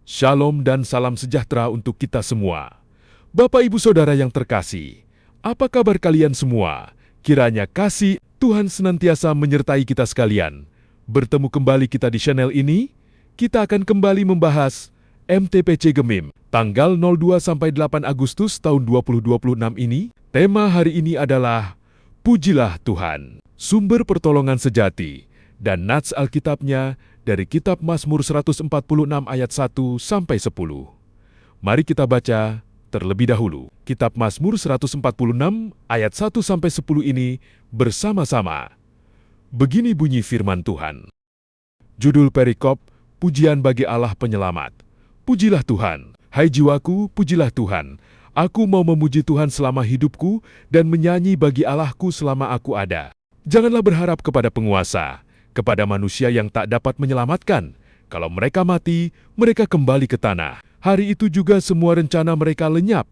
Shalom dan salam sejahtera untuk kita semua. Bapak Ibu Saudara yang terkasih, apa kabar kalian semua? Kiranya kasih Tuhan senantiasa menyertai kita sekalian. Bertemu kembali kita di channel ini, kita akan kembali membahas MTPC Gemim, tanggal 02-8 Agustus tahun 2026 ini. Tema hari ini adalah Pujilah Tuhan, sumber pertolongan sejati, dan nats Alkitabnya dari kitab Mazmur 146 ayat 1-10. Mari kita baca terlebih dahulu. Kitab Mazmur 146 ayat 1-10 ini bersama-sama. Begini bunyi firman Tuhan. Judul perikop, Pujian bagi Allah Penyelamat. Pujilah Tuhan, hai jiwaku, pujilah Tuhan. Aku mau memuji Tuhan selama hidupku dan menyanyi bagi Allahku selama aku ada. Janganlah berharap kepada penguasa, kepada manusia yang tak dapat menyelamatkan. Kalau mereka mati, mereka kembali ke tanah. Hari itu juga semua rencana mereka lenyap.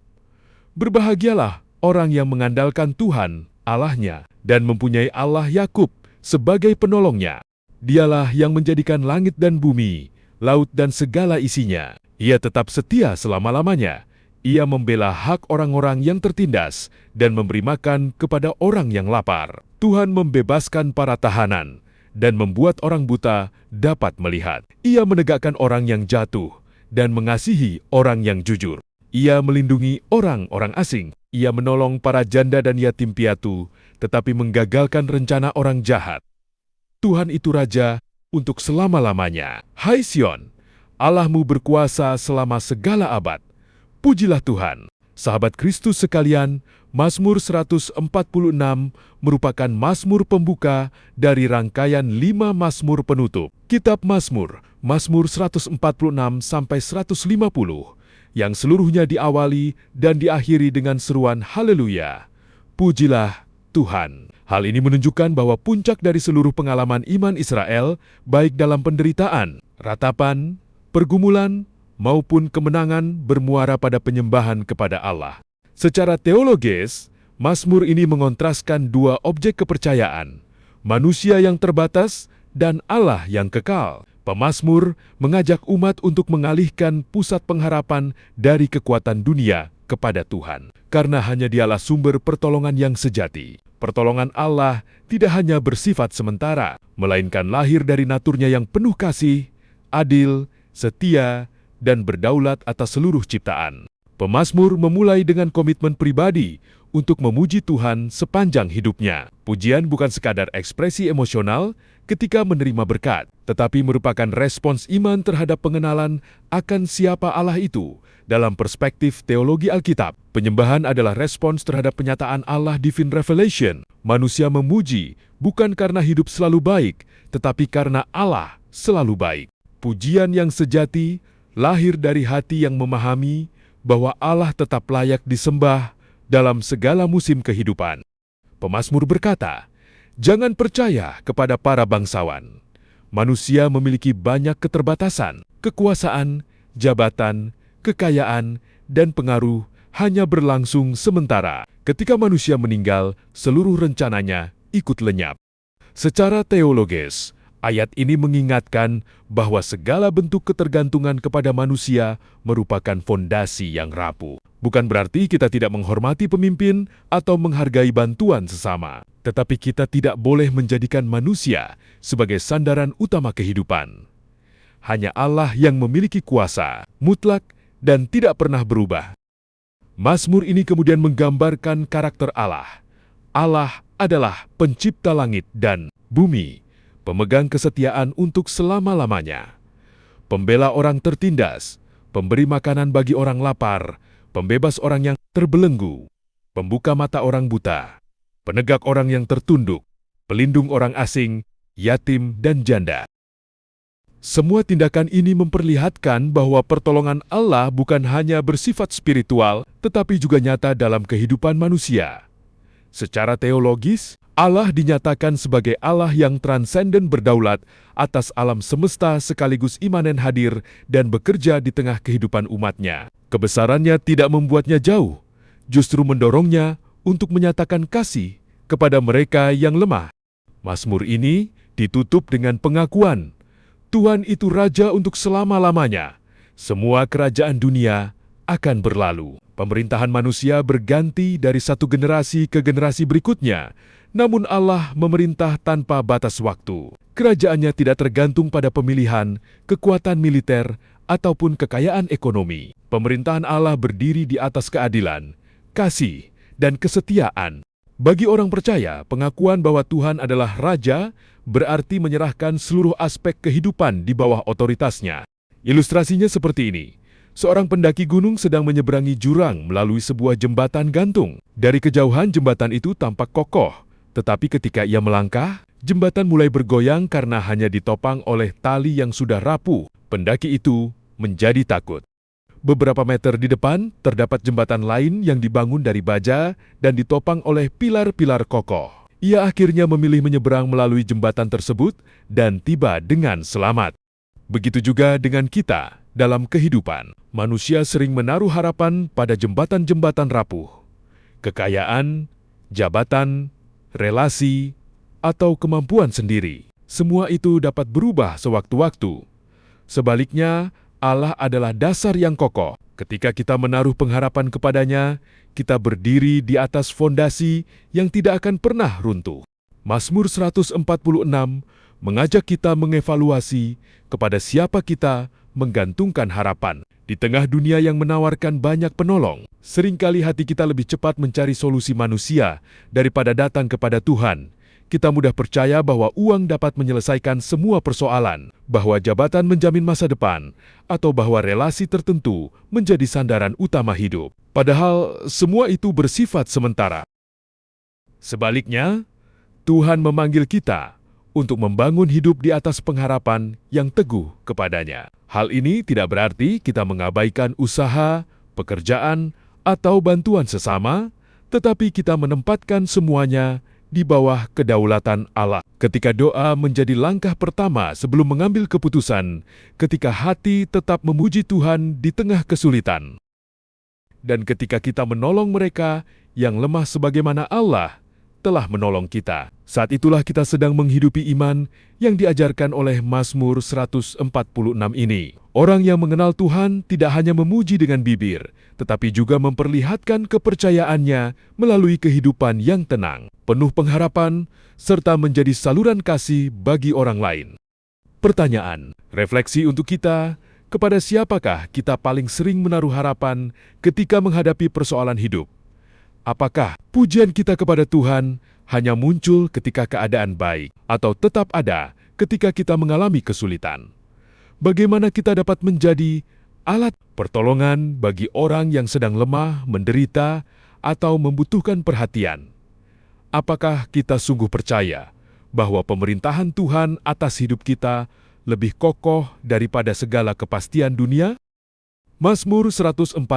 Berbahagialah orang yang mengandalkan Tuhan, Allahnya, dan mempunyai Allah Yakub sebagai penolongnya. Dialah yang menjadikan langit dan bumi, laut dan segala isinya. Ia tetap setia selama-lamanya. Ia membela hak orang-orang yang tertindas dan memberi makan kepada orang yang lapar. Tuhan membebaskan para tahanan dan membuat orang buta dapat melihat. Ia menegakkan orang yang jatuh dan mengasihi orang yang jujur. Ia melindungi orang-orang asing. Ia menolong para janda dan yatim piatu, tetapi menggagalkan rencana orang jahat. Tuhan itu Raja untuk selama-lamanya. Hai Sion, Allahmu berkuasa selama segala abad. Pujilah Tuhan. Sahabat Kristus sekalian, Mazmur 146 merupakan Mazmur pembuka dari rangkaian 5 Mazmur penutup. Kitab Mazmur, Mazmur 146-150, yang seluruhnya diawali dan diakhiri dengan seruan Haleluya. Pujilah Tuhan. Hal ini menunjukkan bahwa puncak dari seluruh pengalaman iman Israel, baik dalam penderitaan, ratapan, pergumulan, maupun kemenangan bermuara pada penyembahan kepada Allah. Secara teologis, Mazmur ini mengontraskan dua objek kepercayaan, manusia yang terbatas dan Allah yang kekal. Pemazmur mengajak umat untuk mengalihkan pusat pengharapan dari kekuatan dunia kepada Tuhan, karena hanya Dialah sumber pertolongan yang sejati. Pertolongan Allah tidak hanya bersifat sementara, melainkan lahir dari naturnya yang penuh kasih, adil, setia, dan berdaulat atas seluruh ciptaan. Pemazmur memulai dengan komitmen pribadi untuk memuji Tuhan sepanjang hidupnya. Pujian bukan sekadar ekspresi emosional ketika menerima berkat, tetapi merupakan respons iman terhadap pengenalan akan siapa Allah itu. Dalam perspektif teologi Alkitab, penyembahan adalah respons terhadap penyataan Allah Divine Revelation. Manusia memuji bukan karena hidup selalu baik, tetapi karena Allah selalu baik. Pujian yang sejati lahir dari hati yang memahami bahwa Allah tetap layak disembah dalam segala musim kehidupan. Pemazmur berkata, "Jangan percaya kepada para bangsawan. Manusia memiliki banyak keterbatasan, kekuasaan, jabatan, kekayaan, dan pengaruh hanya berlangsung sementara. Ketika manusia meninggal, seluruh rencananya ikut lenyap." Secara teologis, ayat ini mengingatkan bahwa segala bentuk ketergantungan kepada manusia merupakan fondasi yang rapuh. Bukan berarti kita tidak menghormati pemimpin atau menghargai bantuan sesama, tetapi kita tidak boleh menjadikan manusia sebagai sandaran utama kehidupan. Hanya Allah yang memiliki kuasa mutlak dan tidak pernah berubah. Mazmur ini kemudian menggambarkan karakter Allah. Allah adalah pencipta langit dan bumi, pemegang kesetiaan untuk selama-lamanya, pembela orang tertindas, pemberi makanan bagi orang lapar, pembebas orang yang terbelenggu, pembuka mata orang buta, penegak orang yang tertunduk, pelindung orang asing, yatim, dan janda. Semua tindakan ini memperlihatkan bahwa pertolongan Allah bukan hanya bersifat spiritual, tetapi juga nyata dalam kehidupan manusia. Secara teologis, Allah dinyatakan sebagai Allah yang transenden berdaulat atas alam semesta sekaligus imanen hadir dan bekerja di tengah kehidupan umatnya. Kebesarannya tidak membuatnya jauh, justru mendorongnya untuk menyatakan kasih kepada mereka yang lemah. Mazmur ini ditutup dengan pengakuan, Tuhan itu Raja untuk selama-lamanya. Semua kerajaan dunia akan berlalu. Pemerintahan manusia berganti dari satu generasi ke generasi berikutnya, namun Allah memerintah tanpa batas waktu. Kerajaannya tidak tergantung pada pemilihan, kekuatan militer, ataupun kekayaan ekonomi. Pemerintahan Allah berdiri di atas keadilan, kasih, dan kesetiaan. Bagi orang percaya, pengakuan bahwa Tuhan adalah Raja berarti menyerahkan seluruh aspek kehidupan di bawah otoritasnya. Ilustrasinya seperti ini. Seorang pendaki gunung sedang menyeberangi jurang melalui sebuah jembatan gantung. Dari kejauhan jembatan itu tampak kokoh, tetapi ketika ia melangkah, jembatan mulai bergoyang karena hanya ditopang oleh tali yang sudah rapuh. Pendaki itu menjadi takut. Beberapa meter di depan, terdapat jembatan lain yang dibangun dari baja dan ditopang oleh pilar-pilar kokoh. Ia akhirnya memilih menyeberang melalui jembatan tersebut dan tiba dengan selamat. Begitu juga dengan kita dalam kehidupan. Manusia sering menaruh harapan pada jembatan-jembatan rapuh. Kekayaan, jabatan, relasi, atau kemampuan sendiri. Semua itu dapat berubah sewaktu-waktu. Sebaliknya, Allah adalah dasar yang kokoh. Ketika kita menaruh pengharapan kepadanya, kita berdiri di atas fondasi yang tidak akan pernah runtuh. Mazmur 146 mengajak kita mengevaluasi kepada siapa kita menggantungkan harapan. Di tengah dunia yang menawarkan banyak penolong, seringkali hati kita lebih cepat mencari solusi manusia daripada datang kepada Tuhan. Kita mudah percaya bahwa uang dapat menyelesaikan semua persoalan, bahwa jabatan menjamin masa depan, atau bahwa relasi tertentu menjadi sandaran utama hidup. Padahal semua itu bersifat sementara. Sebaliknya, Tuhan memanggil kita untuk membangun hidup di atas pengharapan yang teguh kepadanya. Hal ini tidak berarti kita mengabaikan usaha, pekerjaan, atau bantuan sesama, tetapi kita menempatkan semuanya di bawah kedaulatan Allah. Ketika doa menjadi langkah pertama sebelum mengambil keputusan, ketika hati tetap memuji Tuhan di tengah kesulitan, dan ketika kita menolong mereka yang lemah sebagaimana Allah telah menolong kita. Saat itulah kita sedang menghidupi iman yang diajarkan oleh Mazmur 146 ini. Orang yang mengenal Tuhan tidak hanya memuji dengan bibir, tetapi juga memperlihatkan kepercayaannya melalui kehidupan yang tenang, penuh pengharapan, serta menjadi saluran kasih bagi orang lain. Pertanyaan, refleksi untuk kita, kepada siapakah kita paling sering menaruh harapan ketika menghadapi persoalan hidup? Apakah pujian kita kepada Tuhan hanya muncul ketika keadaan baik, atau tetap ada ketika kita mengalami kesulitan? Bagaimana kita dapat menjadi alat pertolongan bagi orang yang sedang lemah, menderita, atau membutuhkan perhatian? Apakah kita sungguh percaya bahwa pemerintahan Tuhan atas hidup kita lebih kokoh daripada segala kepastian dunia? Mazmur 146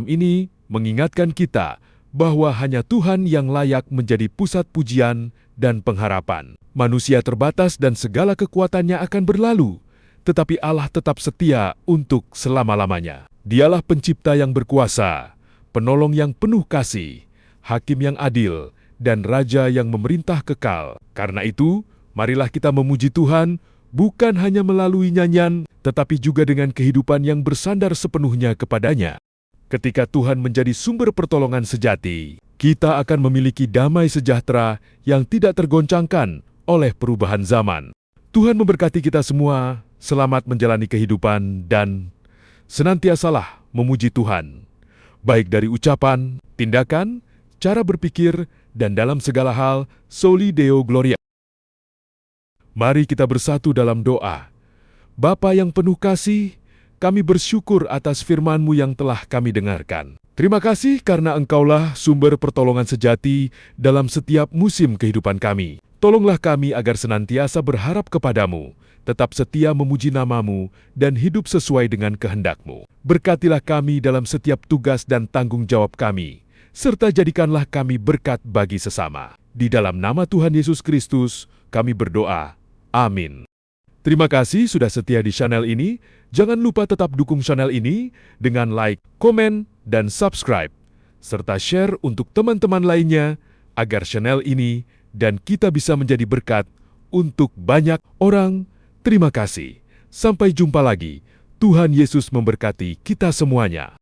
ini mengingatkan kita bahwa hanya Tuhan yang layak menjadi pusat pujian dan pengharapan. Manusia terbatas dan segala kekuatannya akan berlalu, tetapi Allah tetap setia untuk selama-lamanya. Dialah pencipta yang berkuasa, penolong yang penuh kasih, hakim yang adil, dan raja yang memerintah kekal. Karena itu, marilah kita memuji Tuhan bukan hanya melalui nyanyian, tetapi juga dengan kehidupan yang bersandar sepenuhnya kepadanya. Ketika Tuhan menjadi sumber pertolongan sejati, kita akan memiliki damai sejahtera yang tidak tergoncangkan oleh perubahan zaman. Tuhan memberkati kita semua, selamat menjalani kehidupan, dan senantiasalah memuji Tuhan, baik dari ucapan, tindakan, cara berpikir, dan dalam segala hal, Soli Deo Gloria. Mari kita bersatu dalam doa. Bapa yang penuh kasih, kami bersyukur atas firman-Mu yang telah kami dengarkan. Terima kasih karena Engkaulah sumber pertolongan sejati dalam setiap musim kehidupan kami. Tolonglah kami agar senantiasa berharap kepadamu, tetap setia memuji nama-Mu, dan hidup sesuai dengan kehendak-Mu. Berkatilah kami dalam setiap tugas dan tanggung jawab kami, serta jadikanlah kami berkat bagi sesama. Di dalam nama Tuhan Yesus Kristus, kami berdoa. Amin. Terima kasih sudah setia di channel ini. Jangan lupa tetap dukung channel ini dengan like, komen, dan subscribe, serta share untuk teman-teman lainnya agar channel ini dan kita bisa menjadi berkat untuk banyak orang. Terima kasih. Sampai jumpa lagi. Tuhan Yesus memberkati kita semuanya.